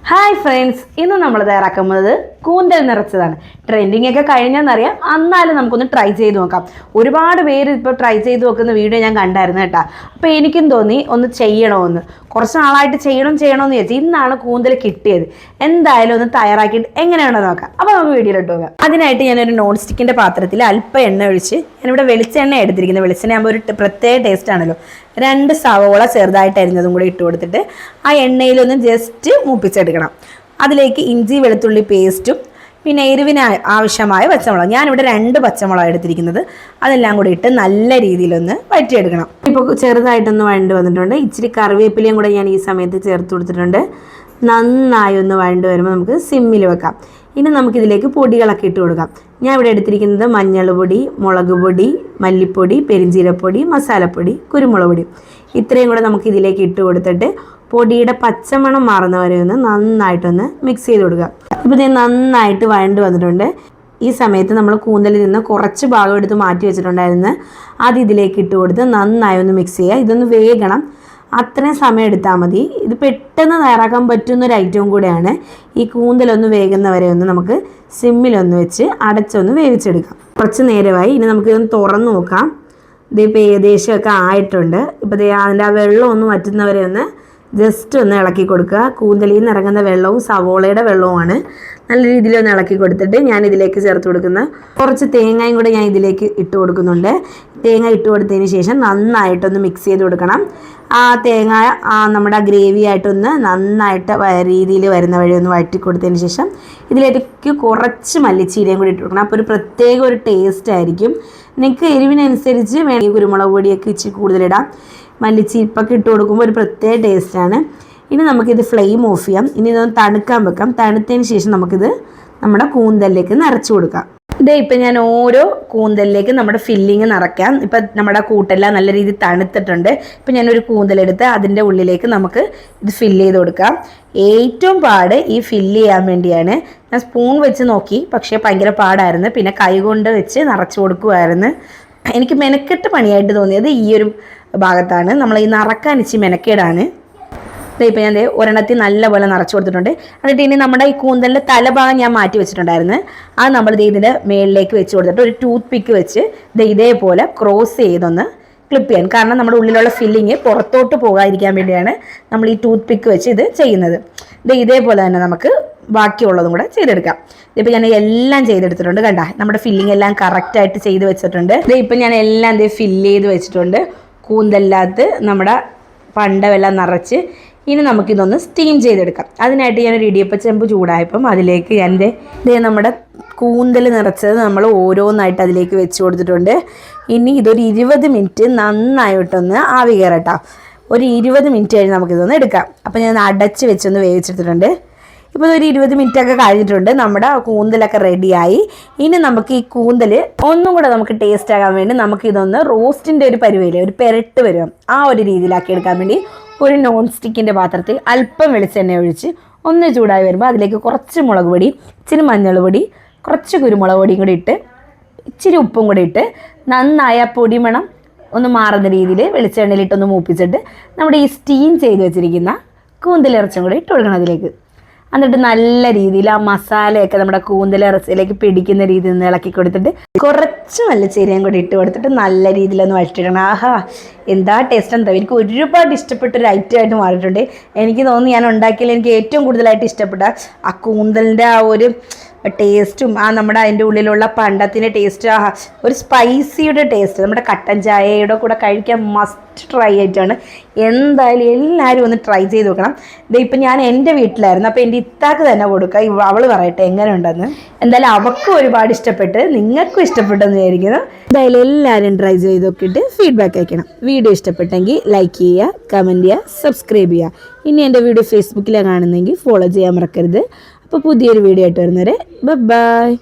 Hi friends, ഇന്ന് നമ്മൾ തയ്യാറാക്കുന്നത് കൂന്തൽ നിറച്ചതാണ്. ട്രെൻഡിങ് ഒക്കെ കഴിഞ്ഞെന്നറിയാം, എന്നാലും നമുക്കൊന്ന് ട്രൈ ചെയ്ത് നോക്കാം. ഒരുപാട് പേര് ഇപ്പോൾ ട്രൈ ചെയ്ത് നോക്കുന്ന വീഡിയോ ഞാൻ കണ്ടായിരുന്നു കേട്ടോ. അപ്പോൾ എനിക്കും തോന്നി ഒന്ന് ചെയ്യണമെന്ന്. കുറച്ച് നാളായിട്ട് ചെയ്യണമെന്ന് വിചാരിച്ചു. ഇന്നാണ് കൂന്തൽ കിട്ടിയത്. എന്തായാലും ഒന്ന് തയ്യാറാക്കിയിട്ട് എങ്ങനെയാണെന്ന് നോക്കാം. അപ്പോൾ നമുക്ക് വീഡിയോയിലോട്ട് പോകാം. അതിനായിട്ട് ഞാനൊരു നോൺ സ്റ്റിക്കിൻ്റെ പാത്രത്തിൽ അല്പം എണ്ണ ഒഴിച്ച്, ഞാനിവിടെ വെളിച്ചെണ്ണ എടുത്തിരിക്കുന്നത്. വെളിച്ചെണ്ണ ആകുമ്പോൾ ഒരു പ്രത്യേക ടേസ്റ്റ് ആണല്ലോ. 2 സവോള ചെറുതായിട്ട് അരിഞ്ഞതും കൂടി ഇട്ട് കൊടുത്തിട്ട് ആ എണ്ണയിലൊന്ന് ജസ്റ്റ് മൂപ്പിച്ചെടുക്കണം. അതിലേക്ക് ഇഞ്ചി വെളുത്തുള്ളി പേസ്റ്റും പിന്നെ എരിവിന് ആവശ്യമായ പച്ചമുളക്. ഞാനിവിടെ 2 പച്ചമുളക് എടുത്തിരിക്കുന്നത്. അതെല്ലാം കൂടി ഇട്ട് നല്ല രീതിയിലൊന്ന് വഴറ്റിയെടുക്കണം. ഇപ്പോൾ ചെറുതായിട്ടൊന്ന് വഴണ്ട് വന്നിട്ടുണ്ട്. ഇച്ചിരി കറിവേപ്പിലയും കൂടെ ഞാൻ ഈ സമയത്ത് ചേർത്ത് കൊടുത്തിട്ടുണ്ട്. നന്നായി ഒന്ന് വഴണ്ട് വരുമ്പോൾ നമുക്ക് സിമ്മിൽ വെക്കാം. ഇനി നമുക്കിതിലേക്ക് പൊടികളൊക്കെ ഇട്ട് കൊടുക്കാം. ഞാൻ ഇവിടെ എടുത്തിരിക്കുന്നത് മഞ്ഞൾ പൊടി, മുളക് പൊടി, മല്ലിപ്പൊടി, പെരിഞ്ചീരപ്പൊടി, മസാലപ്പൊടി, കുരുമുളക് പൊടി. ഇത്രയും കൂടെ നമുക്ക് ഇതിലേക്ക് ഇട്ട് കൊടുത്തിട്ട് പൊടിയുടെ പച്ചമണം മാറുന്നവരെ ഒന്ന് നന്നായിട്ടൊന്ന് മിക്സ് ചെയ്ത് കൊടുക്കുക. ഇപ്പോൾ ഇത് നന്നായിട്ട് വഴണ്ട് വന്നിട്ടുണ്ട്. ഈ സമയത്ത് നമ്മൾ കൂന്തലിൽ നിന്ന് കുറച്ച് ഭാഗം എടുത്ത് മാറ്റി വെച്ചിട്ടുണ്ടായിരുന്നു. അത് ഇതിലേക്ക് ഇട്ട് കൊടുത്ത് നന്നായി ഒന്ന് മിക്സ് ചെയ്യുക. ഇതൊന്ന് വേഗണം, അത്രയും സമയം എടുത്താൽ മതി. ഇത് പെട്ടെന്ന് തയ്യാറാക്കാൻ പറ്റുന്നൊരു ഐറ്റവും കൂടെയാണ്. ഈ കൂന്തലൊന്ന് വേകുന്നവരെ ഒന്ന് നമുക്ക് സിമ്മിലൊന്ന് വെച്ച് അടച്ചൊന്ന് വേവിച്ചെടുക്കാം. കുറച്ച് നേരമായി. ഇനി നമുക്കിതൊന്ന് തുറന്ന് നോക്കാം. ഇതിപ്പോൾ ഏകദേശമൊക്കെ ആയിട്ടുണ്ട്. ഇപ്പോൾ അതിൻ്റെ ആ വെള്ളം ഒന്ന് വറ്റുന്നവരെ ഒന്ന് ജസ്റ്റ് ഒന്ന് ഇളക്കി കൊടുക്കുക. കൂന്തലിൽ നിന്ന് ഇറങ്ങുന്ന വെള്ളവും സവോളയുടെ വെള്ളവുമാണ്. നല്ല രീതിയിൽ ഒന്ന് ഇളക്കി കൊടുത്തിട്ട് ഞാൻ ഇതിലേക്ക് ചേർത്ത് കൊടുക്കുന്ന കുറച്ച് തേങ്ങയും കൂടെ ഞാൻ ഇതിലേക്ക് ഇട്ട് കൊടുക്കുന്നുണ്ട്. തേങ്ങ ഇട്ട് കൊടുത്തതിന് ശേഷം നന്നായിട്ടൊന്ന് മിക്സ് ചെയ്ത് കൊടുക്കണം. ആ തേങ്ങ നമ്മുടെ ഗ്രേവി ആയിട്ടൊന്ന് നന്നായിട്ട് രീതിയിൽ വരുന്ന വഴി ഒന്ന് വഴറ്റി കൊടുത്തതിന് ശേഷം ഇതിലേക്ക് കുറച്ച് മല്ലിച്ചീരയും കൂടി ഇട്ട് കൊടുക്കണം. അപ്പോൾ ഒരു പ്രത്യേക ഒരു ടേസ്റ്റ് ആയിരിക്കും. നിങ്ങൾക്ക് എരിവിനനുസരിച്ച് വേണമെങ്കിൽ കുരുമുളക് പൊടിയൊക്കെ ഇച്ചിരി കൂടുതലിടാം. മല്ലിച്ചീപ്പൊക്കെ ഇട്ട് കൊടുക്കുമ്പോൾ ഒരു പ്രത്യേക ടേസ്റ്റാണ്. ഇനി നമുക്കിത് ഫ്ലെയിം ഓഫ് ചെയ്യാം. ഇനി ഇതൊന്ന് തണുക്കാൻ വെക്കാം. തണുത്തതിന് ശേഷം നമുക്കിത് നമ്മുടെ കൂന്തലിലേക്ക് നിറച്ച് കൊടുക്കാം. ഇപ്പം ഞാൻ ഓരോ കൂന്തലിലേക്ക് നമ്മുടെ ഫില്ലിങ് നിറയ്ക്കാം. ഇപ്പം നമ്മുടെ കൂട്ടെല്ലാം നല്ല രീതിയിൽ തണുത്തിട്ടുണ്ട്. ഇപ്പം ഞാനൊരു കൂന്തലെടുത്ത് അതിൻ്റെ ഉള്ളിലേക്ക് നമുക്ക് ഇത് ഫില്ല് ചെയ്ത് കൊടുക്കാം. ഏറ്റവും പാട് ഈ ഫില്ല് ചെയ്യാൻ വേണ്ടിയാണ്. ഞാൻ സ്പൂൺ വെച്ച് നോക്കി, പക്ഷേ ഭയങ്കര പാടായിരുന്നു. പിന്നെ കൈ കൊണ്ട് വെച്ച് നിറച്ച് കൊടുക്കുമായിരുന്നു. എനിക്ക് മെനക്കെട്ട് പണിയായിട്ട് തോന്നിയത് ഈ ഒരു ഭാഗത്താണ്. നമ്മൾ ഈ നിറക്കാൻ ഇച്ചിരി മെനക്കേടാണ്. ഇപ്പോൾ ഞാൻ ഒരെണ്ണത്തിൽ നല്ലപോലെ നിറച്ച് കൊടുത്തിട്ടുണ്ട്. എന്നിട്ട് ഇനി നമ്മുടെ ഈ കൂന്തലിൻ്റെ തലഭാഗം ഞാൻ മാറ്റി വെച്ചിട്ടുണ്ടായിരുന്നു. അത് നമ്മൾ ഇതിൻ്റെ മേളിലേക്ക് വെച്ച് കൊടുത്തിട്ട് ഒരു ടൂത്ത് പിക്ക് വെച്ച് ഇതേപോലെ ക്രോസ് ചെയ്തൊന്ന് ക്ലിപ്പ് ചെയ്യാൻ. കാരണം നമ്മുടെ ഉള്ളിലുള്ള ഫില്ലിങ് പുറത്തോട്ട് പോകാതിരിക്കാൻ വേണ്ടിയാണ് നമ്മൾ ഈ ടൂത്ത് പിക്ക് വെച്ച് ഇത് ചെയ്യുന്നത്. ഇതേപോലെ തന്നെ നമുക്ക് ബാക്കിയുള്ളതും കൂടെ ചെയ്തെടുക്കാം. ഇതിപ്പോൾ ഞാൻ എല്ലാം ചെയ്തെടുത്തിട്ടുണ്ട്. കണ്ട, നമ്മുടെ ഫില്ലിങ് എല്ലാം കറക്റ്റായിട്ട് ചെയ്ത് വെച്ചിട്ടുണ്ട്. ഇപ്പം ഞാൻ എല്ലാം ഫില്ല് ചെയ്ത് വെച്ചിട്ടുണ്ട്. കൂന്തലിനകത്ത് നമ്മുടെ പണ്ടമെല്ലാം നിറച്ച് ഇനി നമുക്കിതൊന്ന് സ്റ്റീം ചെയ്തെടുക്കാം. അതിനായിട്ട് ഞാനൊരു ഇടിയപ്പച്ചെമ്പ് ചൂടായപ്പം അതിലേക്ക് ഞാൻ നമ്മുടെ കൂന്തൽ നിറച്ചത് നമ്മൾ ഓരോന്നായിട്ട് അതിലേക്ക് വെച്ച് കൊടുത്തിട്ടുണ്ട്. ഇനി ഇതൊരു 20 മിനിറ്റ് നന്നായിട്ടൊന്ന് ആവി കയറട്ടോ. ഒരു 20 മിനിറ്റ് കഴിഞ്ഞ് നമുക്കിതൊന്ന് എടുക്കാം. അപ്പോൾ ഞാൻ അടച്ച് വെച്ചൊന്ന് വേവിച്ചെടുത്തിട്ടുണ്ട്. ഇപ്പോൾ ഒരു 20 മിനിറ്റ് ഒക്കെ കഴിഞ്ഞിട്ടുണ്ട്. നമ്മുടെ കൂന്തലൊക്കെ റെഡിയായി. ഇനി നമുക്ക് ഈ കൂന്തൽ ഒന്നും കൂടെ നമുക്ക് ടേസ്റ്റ് ആകാൻ വേണ്ടി നമുക്കിതൊന്ന് റോസ്റ്റിൻ്റെ ഒരു പരുവയില്ലേ, ഒരു പെരട്ട് വരും, ആ ഒരു രീതിയിലാക്കി എടുക്കാൻ വേണ്ടി ഒരു നോൺ സ്റ്റിക്കിൻ്റെ പാത്രത്തിൽ അല്പം വെളിച്ചെണ്ണ ഒഴിച്ച് ഒന്ന് ചൂടായി വരുമ്പോൾ അതിലേക്ക് കുറച്ച് മുളക് പൊടി, ഇച്ചിരി മഞ്ഞൾ പൊടി, കുറച്ച് കുരുമുളക് പൊടിയും കൂടി ഇട്ട് ഇച്ചിരി ഉപ്പും കൂടി ഇട്ട് നന്നായി ആ പൊടിമണം ഒന്ന് മാറുന്ന രീതിയിൽ വെളിച്ചെണ്ണയിലിട്ടൊന്ന് മൂപ്പിച്ചിട്ട് നമ്മുടെ ഈ സ്റ്റീം ചെയ്ത് വെച്ചിരിക്കുന്ന കൂന്തലിറച്ചും കൂടി ഇട്ട് കൊടുക്കണം അതിലേക്ക്. എന്നിട്ട് നല്ല രീതിയിൽ ആ മസാലയൊക്കെ നമ്മുടെ കൂന്തലിറച്ചിലേക്ക് പിടിക്കുന്ന രീതിയിൽ നിന്ന് ഇളക്കി കൊടുത്തിട്ട് കുറച്ച് മല്ലിച്ചീരയും കൂടി ഇട്ട് കൊടുത്തിട്ട് നല്ല രീതിയിലൊന്ന് വഴറ്റിയിടണം. ആഹാ, എന്താ ടേസ്റ്റ് എന്താ! എനിക്ക് ഒരുപാട് ഇഷ്ടപ്പെട്ടൊരു ഐറ്റമായിട്ട് മാറിയിട്ടുണ്ട്. എനിക്ക് തോന്നുന്നു ഞാൻ ഉണ്ടാക്കിയതിൽ എനിക്ക് ഏറ്റവും കൂടുതലായിട്ട് ഇഷ്ടപ്പെട്ട ആ കൂന്തലിൻ്റെ ആ ഒരു ടേസ്റ്റും നമ്മുടെ അതിൻ്റെ ഉള്ളിലുള്ള പണ്ടത്തിൻ്റെ ടേസ്റ്റ്, ഒരു സ്പൈസിയുടെ ടേസ്റ്റ് നമ്മുടെ കട്ടൻ ചായയുടെ കൂടെ കഴിക്കാൻ മസ്റ്റ് ട്രൈ ആയിട്ടാണ്. എന്തായാലും എല്ലാവരും ഒന്ന് ട്രൈ ചെയ്ത് നോക്കണം. ഇപ്പം ഞാൻ എൻ്റെ വീട്ടിലായിരുന്നു. അപ്പോൾ എൻ്റെ ഇത്താക്ക് തന്നെ കൊടുക്കുക. അവൾ പറയട്ടെ എങ്ങനെ ഉണ്ടെന്ന്. എന്തായാലും അവൾക്കും ഒരുപാട് ഇഷ്ടപ്പെട്ട്, നിങ്ങൾക്കും ഇഷ്ടപ്പെട്ടെന്ന് വിചാരിക്കുന്നു. എന്തായാലും എല്ലാവരും ട്രൈ ചെയ്ത് നോക്കിയിട്ട് ഫീഡ്ബാക്ക് അയക്കണം. വീഡിയോ ഇഷ്ടപ്പെട്ടെങ്കിൽ ലൈക്ക് ചെയ്യുക, കമൻറ്റ് ചെയ്യുക, സബ്സ്ക്രൈബ് ചെയ്യുക. ഇനി എൻ്റെ വീഡിയോ ഫേസ്ബുക്കിലാണ് കാണുന്നതെങ്കിൽ ഫോളോ ചെയ്യാൻ മറക്കരുത്. അപ്പോൾ പുതിയൊരു വീഡിയോ ആയിട്ട് വരുന്നവരെ ബൈ.